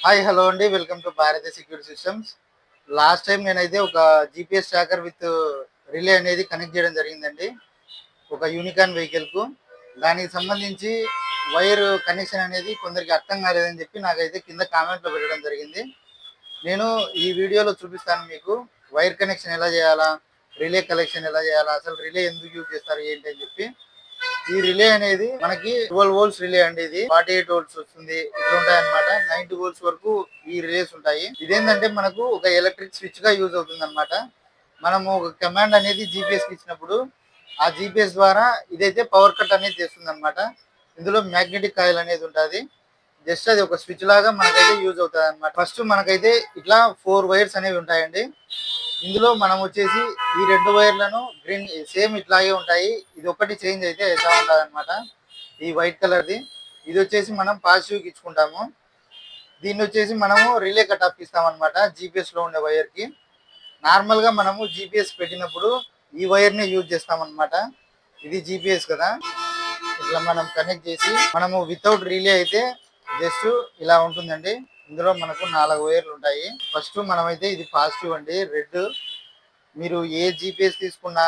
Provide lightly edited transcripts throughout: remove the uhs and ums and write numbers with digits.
Hi hello అండి, welcome to Bharatiya security systems. Last time నేనైతే ఒక జీపీఎస్ ట్రాకర్ విత్ రిలే అనేది connect చేయడం జరిగిందండి ఒక యూనికాన్ వెహికల్కు. దానికి సంబంధించి వైర్ కనెక్షన్ అనేది కొందరికి అర్థం కాలేదని చెప్పి నాకైతే కింద కామెంట్లో పెట్టడం జరిగింది. నేను ఈ వీడియోలో చూపిస్తాను మీకు వైర్ కనెక్షన్ ఎలా చేయాలా, రిలే కనెక్షన్ ఎలా చేయాలా, అసలు రిలే ఎందుకు యూజ్ చేస్తారు ఏంటి అని చెప్పి. ఈ రిలే అనేది మనకి 12 వోల్ట్స్ రిలే అండి. ఇది 48 వోల్ట్స్ వస్తుంది, ఇట్లా ఉంటాయి అనమాట. 90 వోల్ట్స్ వరకు ఈ రిలేస్ ఉంటాయి. ఇదేంటంటే మనకు ఒక ఎలక్ట్రిక్ స్విచ్ గా యూజ్ అవుతుంది అనమాట. మనము ఒక కమాండ్ అనేది జీపీఎస్ కి ఇచ్చినప్పుడు ఆ జీపీఎస్ ద్వారా ఇదైతే పవర్ కట్ అనేది చేస్తుంది అనమాట. ఇందులో మ్యాగ్నెటిక్ కాయిల్ అనేది ఉంటుంది. జస్ట్ అది ఒక స్విచ్ లాగా మనకైతే యూజ్ అవుతుంది అనమాట. ఫస్ట్ మనకైతే ఇట్లా 4 వైర్స్ అనేవి ఉంటాయండి. ఇందులో మనం వచ్చేసి ఈ 2 వైర్లను గ్రీన్ సేమ్ ఇట్లాగే ఉంటాయి. ఇది ఒకటి చేంజ్ అయితే ఎట్లా ఉంటుంది అనమాట. ఈ వైట్ కలర్ది ఇది వచ్చేసి మనం పాజిటివ్కి ఇచ్చుకుంటాము. దీన్ని వచ్చేసి మనము రిలే కట్ ఆఫ్ ఇస్తాం అనమాట జీపీఎస్ లో ఉండే వైర్ కి. నార్మల్ గా మనము జీపీఎస్ పెట్టినప్పుడు ఈ వైర్ ని యూజ్ చేస్తాం అనమాట. ఇది జీపీఎస్ కదా, ఇట్లా మనం కనెక్ట్ చేసి మనము వితౌట్ రిలే అయితే జస్ట్ ఇలా ఉంటుందండి. ఇందులో మనకు 4 వైర్లు ఉంటాయి. ఫస్ట్ మనమైతే ఇది పాజిటివ్ అండి, రెడ్. మీరు ఏ జీపీఎస్ తీసుకున్నా,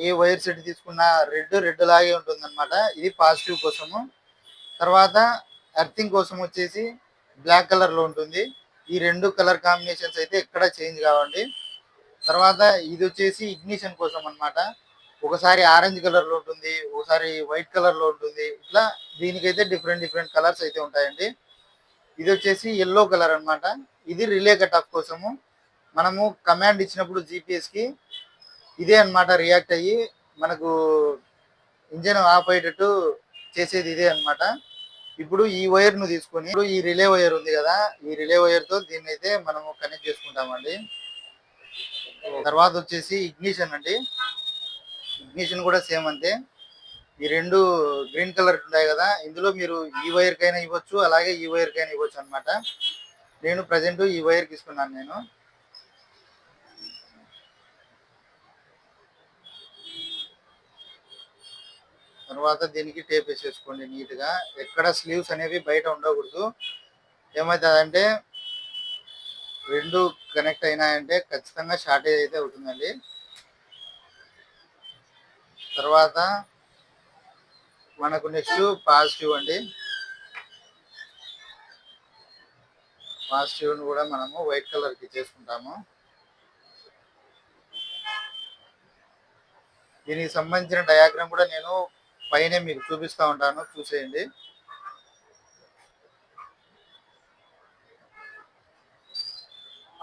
ఏ వైర్ సెట్ తీసుకున్నా రెడ్ లాగే ఉంటుంది అనమాట. ఇది పాజిటివ్ కోసము. తర్వాత ఎర్తింగ్ కోసం వచ్చేసి బ్లాక్ కలర్ లో ఉంటుంది. ఈ 2 కలర్ కాంబినేషన్స్ అయితే ఎక్కడ చేంజ్ కావండి. తర్వాత ఇది వచ్చేసి ఇగ్నిషన్ కోసం అనమాట. ఒకసారి ఆరెంజ్ కలర్ లో ఉంటుంది, ఒకసారి వైట్ కలర్ లో ఉంటుంది. ఇట్లా దీనికైతే డిఫరెంట్ కలర్స్ అయితే ఉంటాయండి. ఇది వచ్చేసి ఎల్లో కలర్ అనమాట. ఇది రిలే కట్ ఆఫ్ కోసము. మనము కమాండ్ ఇచ్చినప్పుడు జీపీఎస్ కి ఇదే అనమాట రియాక్ట్ అయ్యి మనకు ఇంజన్ ఆఫ్ అయ్యేటట్టు చేసేది ఇదే అనమాట. ఇప్పుడు ఈ వైర్ ను తీసుకొని ఇప్పుడు ఈ రిలే వైర్ ఉంది కదా, ఈ రిలే వైర్ తో దీన్ని అయితే మనము కనెక్ట్ చేసుకుంటామండి. తర్వాత వచ్చేసి ఇగ్నిషన్ అండి. ఇగ్నిషన్ కూడా సేమ్ అంతే. ఈ 2 గ్రీన్ కలర్ ఉంటాయి కదా, ఇందులో మీరు ఈ వైర్ కైనా ఇవ్వచ్చు, అలాగే ఈ వైర్ కైనా ఇవ్వచ్చు అనమాట. నేను ప్రజెంట్ ఈ వైర్ తీసుకున్నాను నేను. తర్వాత దీనికి టేప్ వేసేసుకోండి నీట్ గా. ఎక్కడ స్లీవ్స్ అనేవి బయట ఉండకూడదు. ఏమవుతుందంటే 2 కనెక్ట్ అయినాయంటే ఖచ్చితంగా షార్టేజ్ అయితే అవుతుందండి. తర్వాత మనకు నెక్స్ట్ పాజిటివ్ అండి. పాజిటివ్ ను కూడా మనము వైట్ కలర్ కి చేసుకుంటాము. దీనికి సంబంధించిన డయాగ్రామ్ కూడా నేను పైన మీకు చూపిస్తూ ఉంటాను, చూసేయండి.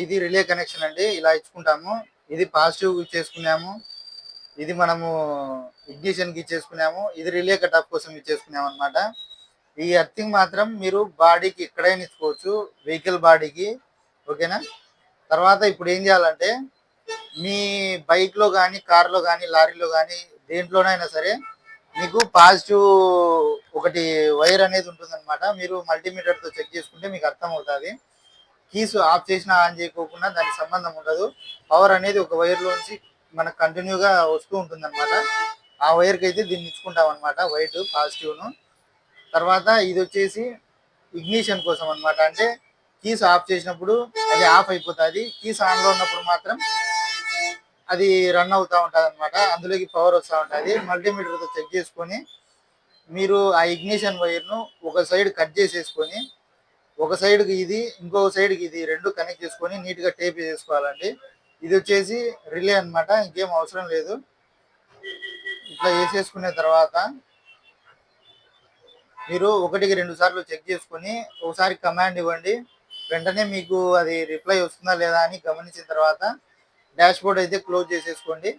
ఇది రిలే కనెక్షన్ అండి, ఇలా ఇచ్చుకుంటాము. ఇది పాజిటివ్ ఇచ్చేసుకున్నాము, ఇది మనము ఇగ్నిషన్ కి ఇచ్చేసుకున్నాము, ఇది రిలే కట్ ఆఫ్ కోసం ఇచ్చేసుకున్నాము అనమాట. ఈ ఎర్తింగ్ మాత్రం మీరు బాడీకి ఎక్కడైనా ఇచ్చుకోవచ్చు, వెహికల్ బాడీకి. ఓకేనా. తర్వాత ఇప్పుడు ఏం చేయాలంటే మీ బైక్ లో కానీ, కార్లో కానీ, లారీలో కానీ దేంట్లోనైనా సరే మీకు పాజిటివ్ ఒకటి వైర్ అనేది ఉంటుంది అనమాట. మీరు మల్టీమీటర్ తో చెక్ చేసుకుంటే మీకు అర్థం అవుతుంది. కీస్ ఆఫ్ చేసినా ఆన్ చేయకోకుండా దానికి సంబంధం ఉండదు. పవర్ అనేది ఒక వైర్ లోంచి మనకు కంటిన్యూగా వస్తూ ఉంటుంది అనమాట. ఆ వైర్కి అయితే దీన్ని ఇచ్చుకుంటాం అనమాట, వైట్ పాజిటివ్ ను. తర్వాత ఇది వచ్చేసి ఇగ్నిషన్ కోసం అనమాట. అంటే కీస్ ఆఫ్ చేసినప్పుడు అది ఆఫ్ అయిపోతుంది, కీస్ ఆన్ లో ఉన్నప్పుడు మాత్రం అది రన్ అవుతూ ఉంటుంది అనమాట. అందులోకి పవర్ వస్తూ ఉంటుంది. మల్టీమీటర్తో చెక్ చేసుకొని మీరు ఆ ఇగ్నిషన్ వైర్ను ఒక సైడ్ కట్ చేసేసుకొని, ఒక సైడ్కి ఇది, ఇంకొక సైడ్కి ఇది 2 కనెక్ట్ చేసుకొని నీట్గా టేప్ చేసుకోవాలండి. ఇది వచ్చేసి రిలే అనమాట, ఇంకేం అవసరం లేదు. ఇట్లా వేసేసుకునే తర్వాత మీరు 1కి 2 సార్లు చెక్ చేసుకొని ఒకసారి కమాండ్ ఇవ్వండి. వెంటనే మీకు అది రిప్లై వస్తుందా లేదా అని గమనించిన తర్వాత డాష్ బోర్డ్ అయితే క్లోజ్ చేసేసుకోండి.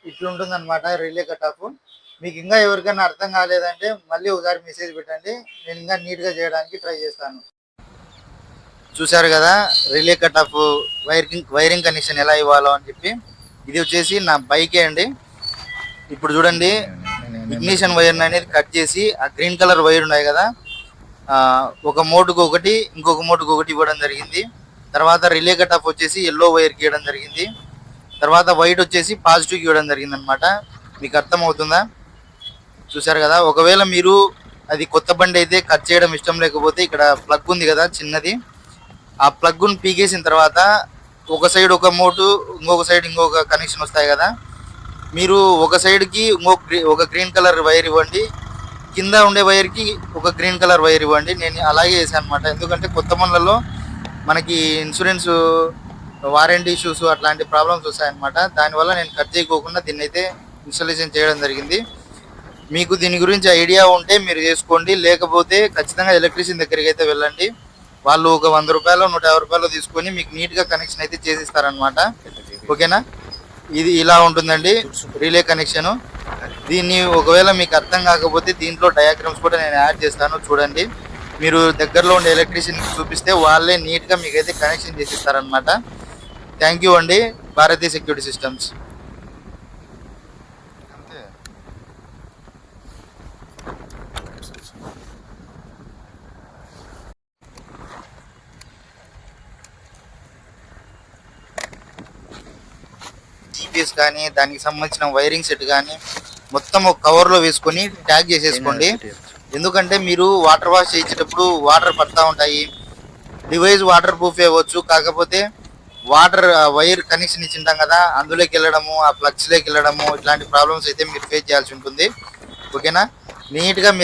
ఇట్లుంటుంది అనమాట రిలే కట్ ఆఫ్. మీకు ఇంకా ఎవరికైనా అర్థం కాలేదంటే మళ్ళీ ఒకసారి మెసేజ్ పెట్టండి, నేను ఇంకా నీట్గా చేయడానికి ట్రై చేస్తాను. చూశారు కదా relay cut off wiring connection ఎలా ఇవ్వాలో అని చెప్పి. ఇది వచ్చేసి నా బైకే అండి. ఇప్పుడు చూడండి, ఇగ్నిషన్ వైర్ అనేది కట్ చేసి ఆ గ్రీన్ కలర్ వైర్ ఉన్నాయి కదా, ఒక మోటుకు ఒకటి, ఇంకొక మోటుకు ఒకటి ఇవ్వడం జరిగింది. తర్వాత రిలే కట్ ఆఫ్ వచ్చేసి ఎల్లో వైర్కి ఇవ్వడం జరిగింది. తర్వాత వైట్ వచ్చేసి పాజిటివ్కి ఇవ్వడం జరిగింది అనమాట. మీకు అర్థం అవుతుందా? చూశారు కదా. ఒకవేళ మీరు అది కొత్త బండి అయితే కట్ చేయడం ఇష్టం లేకపోతే ఇక్కడ ప్లగ్ ఉంది కదా చిన్నది, ఆ ప్లగ్ను పీకేసిన తర్వాత ఒక సైడ్ ఒక మోటు, ఇంకొక సైడ్ ఇంకొక కనెక్షన్ వస్తాయి కదా. మీరు ఒక సైడ్కి ఒక గ్రీన్ కలర్ వైర్ ఇవ్వండి, కింద ఉండే వైర్కి ఒక గ్రీన్ కలర్ వైర్ ఇవ్వండి. నేను అలాగే చేశాను అనమాట. ఎందుకంటే కొత్త మొన్నలలో మనకి ఇన్సూరెన్స్ వారంటీ ఇష్యూస్ అట్లాంటి ప్రాబ్లమ్స్ వస్తాయన్నమాట. దానివల్ల నేను కట్ చేయకోకుండా దీన్ని అయితే ఇన్స్టాలేషన్ చేయడం జరిగింది. మీకు దీని గురించి ఐడియా ఉంటే మీరు చేసుకోండి, లేకపోతే ఖచ్చితంగా ఎలక్ట్రీషియన్ దగ్గరికి అయితే వెళ్ళండి. వాళ్ళు ఒక 100 రూపాయలు 150 రూపాయలు తీసుకొని మీకు నీట్గా కనెక్షన్ అయితే చేసిస్తారనమాట. ఓకేనా. ఇది ఇలా ఉంటుందండి రిలే కనెక్షను. దీన్ని ఒకవేళ మీకు అర్థం కాకపోతే దీంట్లో డయాగ్రామ్స్ కూడా నేను యాడ్ చేస్తాను, చూడండి. మీరు దగ్గరలో ఉండే ఎలక్ట్రీషియన్కి చూపిస్తే వాళ్ళే నీట్గా మీకైతే కనెక్షన్ చేసిస్తారనమాట. థ్యాంక్ యూ అండి, భారతీయ సెక్యూరిటీ సిస్టమ్స్. జీపీఎస్ కానీ దానికి సంబంధించిన వైరింగ్ సెట్ కానీ మొత్తం ఒక కవర్లో వేసుకొని ట్యాగ్ చేసేసుకోండి. ఎందుకంటే మీరు వాటర్ వాష్ చేసేటప్పుడు వాటర్ పడతా ఉంటాయి. డివైస్ వాటర్ ప్రూఫ్ అవ్వచ్చు, కాకపోతే వాటర్ వైర్ కనెక్షన్ ఇచ్చింటాం కదా, అందులోకి వెళ్ళడము, ఆ ప్లగ్స్లోకి వెళ్ళడము, ఇట్లాంటి ప్రాబ్లమ్స్ అయితే మీరు ఫేస్ చేయాల్సి ఉంటుంది. ఓకేనా. నీట్గా